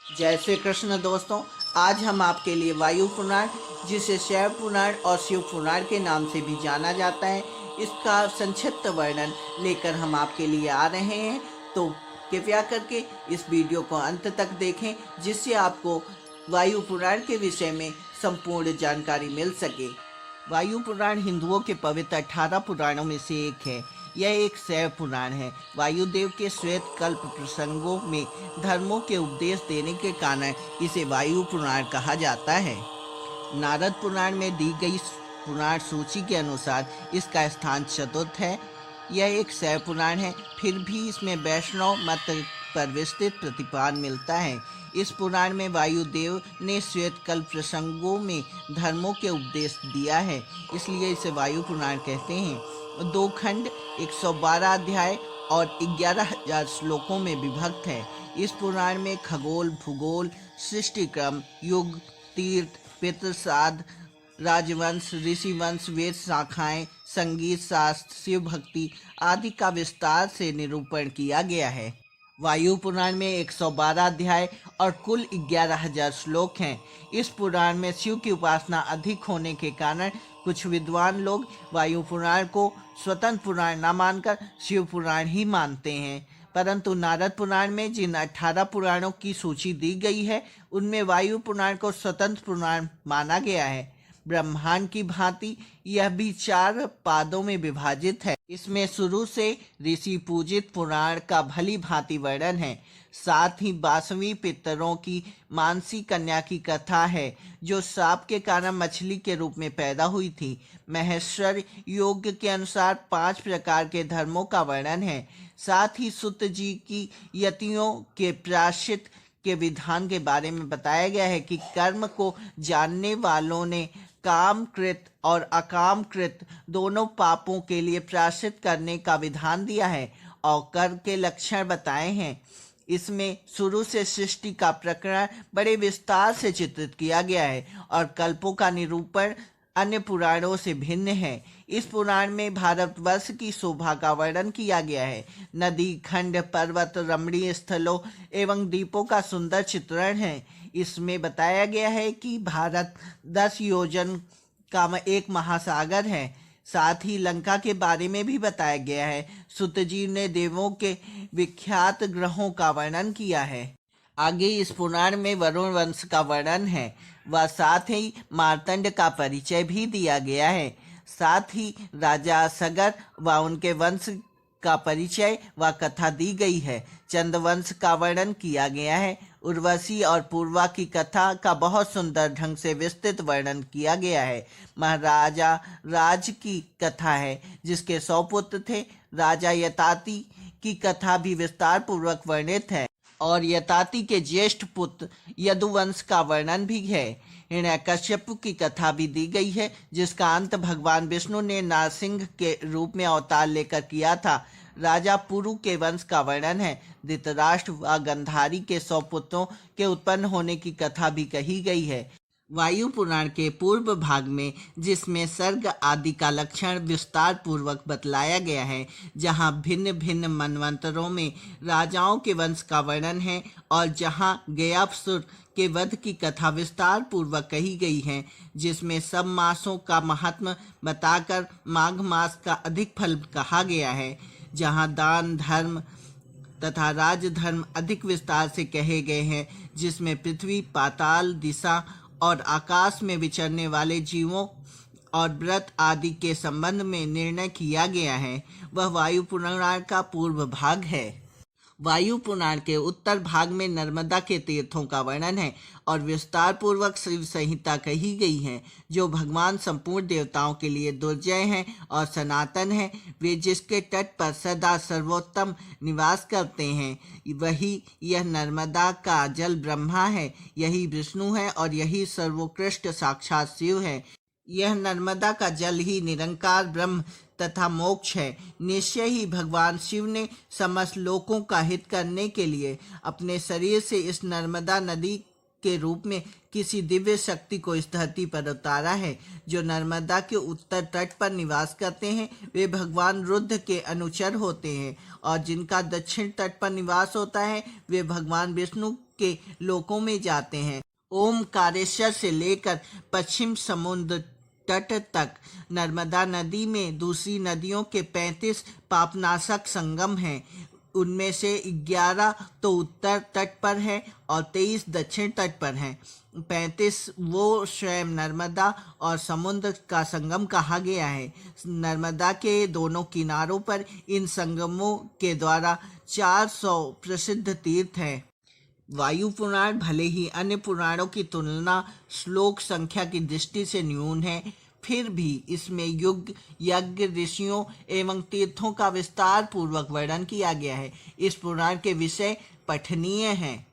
जय श्री कृष्ण दोस्तों। आज हम आपके लिए वायु पुराण, जिसे शैव पुराण और शिव पुराण के नाम से भी जाना जाता है, इसका संक्षिप्त वर्णन लेकर हम आपके लिए आ रहे हैं। तो कृपया करके इस वीडियो को अंत तक देखें, जिससे आपको वायु पुराण के विषय में संपूर्ण जानकारी मिल सके। वायु पुराण हिंदुओं के पवित्र 18 पुराणों में से एक है। यह एक शैव पुराण है। वायुदेव के श्वेत कल्प प्रसंगों में धर्मों के उपदेश देने के कारण इसे वायु पुराण कहा जाता है। नारद पुराण में दी गई पुराण सूची के अनुसार इसका स्थान चतुर्थ है। यह एक शैव पुराण है, फिर भी इसमें वैष्णव मत पर विस्तृत प्रतिपादन मिलता है। इस पुराण में वायुदेव ने श्वेत कल्प प्रसंगों में धर्मों के उपदेश दिया है, इसलिए इसे वायु पुराण कहते हैं। दो खंड 112 अध्याय और 11,000 श्लोकों में विभक्त है। इस पुराण में खगोल, भूगोल, सृष्टि क्रम, युग, तीर्थ, पितृश्राद्ध, राजवंश, ऋषिवंश, वेद शाखाएं, संगीत शास्त्र, शिव भक्ति आदि का विस्तार से निरूपण किया गया है। वायु पुराण में 112 अध्याय और कुल 11,000 श्लोक हैं। इस पुराण में शिव की उपासना अधिक होने के कारण कुछ विद्वान लोग वायु पुराण को स्वतंत्र पुराण न मानकर शिव पुराण ही मानते हैं। परंतु नारद पुराण में जिन 18 पुराणों की सूची दी गई है, उनमें वायु पुराण को स्वतंत्र पुराण माना गया है। ब्रह्मांड की भांति यह भी 4 पादों में विभाजित है। इसमें शुरू से ऋषि पूजित पुराण का भली भांति वर्णन है। साथ ही 22वीं पितरों की मानसी कन्या की कथा है, जो श्राप के कारण मछली के रूप में पैदा हुई थी। महेश्वर योग के अनुसार 5 प्रकार के धर्मों का वर्णन है। साथ ही सुत जी की यतियों के प्रायश्चित के विधान के बारे में बताया गया है कि कर्म को जानने वालों ने कामकृत और अकामकृत दोनों पापों के लिए प्रायश्चित करने का विधान दिया है और कर के लक्षण बताए हैं। इसमें शुरू से सृष्टि का प्रकरण बड़े विस्तार से चित्रित किया गया है और कल्पों का निरूपण अन्य पुराणों से भिन्न है। इस पुराण में भारतवर्ष की शोभा का वर्णन किया गया है। नदी, खंड, पर्वत, रमणीय स्थलों एवं द्वीपों का सुंदर चित्रण है। इसमें बताया गया है कि भारत 10 योजन का एक महासागर है। साथ ही लंका के बारे में भी बताया गया है। सुत जी ने देवों के विख्यात ग्रहों का वर्णन किया है। आगे इस पुराण में वरुण वंश का वर्णन है व साथ ही मार्तंड का परिचय भी दिया गया है। साथ ही राजा असगर व उनके वंश का परिचय व कथा दी गई है। चंद्रवंश का वर्णन किया गया है। उर्वशी और पूर्वा की कथा का बहुत सुंदर ढंग से विस्तृत वर्णन किया गया है। महाराजा राज की कथा है, जिसके 100 पुत्र थे। राजा यताति की कथा भी विस्तार पूर्वक वर्णित है और यताति के ज्येष्ठ पुत्र यदुवंश का वर्णन भी है। हिरण्यकश्यप की कथा भी दी गई है, जिसका अंत भगवान विष्णु ने नारसिंह के रूप में अवतार लेकर किया था। राजा पुरु के वंश का वर्णन है। धृतराष्ट्र व गंधारी के 100 पुत्रों के उत्पन्न होने की कथा भी कही गई है। वायु पुराण के पूर्व भाग में, जिसमें सर्ग आदि का लक्षण विस्तार पूर्वक बतलाया गया है, जहाँ भिन्न भिन्न मनवंतरों में राजाओं के वंश का वर्णन है और जहाँ गयासुर के वध की कथा विस्तार पूर्वक कही गई है, जिसमें सब मासों का महात्म बताकर माघ मास का अधिक फल कहा गया है, जहाँ दान धर्म तथा राजधर्म अधिक विस्तार से कहे गए हैं, जिसमें पृथ्वी, पाताल, दिशा और आकाश में विचरने वाले जीवों और व्रत आदि के संबंध में निर्णय किया गया है, वह वायु पुराण का पूर्व भाग है। वायु पुराण के उत्तर भाग में नर्मदा के तीर्थों का वर्णन है और विस्तार पूर्वक शिव संहिता कही गई है, जो भगवान संपूर्ण देवताओं के लिए दुर्जय हैं और सनातन हैं। वे जिसके तट पर सदा सर्वोत्तम निवास करते हैं, वही यह नर्मदा का जल ब्रह्मा है, यही विष्णु है और यही सर्वोत्कृष्ट साक्षात शिव है। यह नर्मदा का जल ही निरंकार ब्रह्म तथा मोक्ष है। निश्चय ही भगवान शिव ने समस्त लोकों का हित करने के लिए अपने शरीर से इस नर्मदा नदी के रूप में किसी दिव्य शक्ति को इस धरती पर उतारा है। जो नर्मदा के उत्तर तट पर निवास करते हैं, वे भगवान रुद्र के अनुचर होते हैं और जिनका दक्षिण तट पर निवास होता है, वे भगवान विष्णु के लोकों में जाते हैं। ओमकारेश्वर से लेकर पश्चिम समुद्र तट तक नर्मदा नदी में दूसरी नदियों के 35 पापनाशक संगम हैं। उनमें से 11 तो उत्तर तट पर है और 23 दक्षिण तट पर हैं। 35 वो स्वयं नर्मदा और समुद्र का संगम कहा गया है। नर्मदा के दोनों किनारों पर इन संगमों के द्वारा 400 प्रसिद्ध तीर्थ हैं। वायु पुराण भले ही अन्य पुराणों की तुलना श्लोक संख्या की दृष्टि से न्यून है, फिर भी इसमें युग, यज्ञ, ऋषियों एवं तीर्थों का विस्तार पूर्वक वर्णन किया गया है। इस पुराण के विषय पठनीय हैं।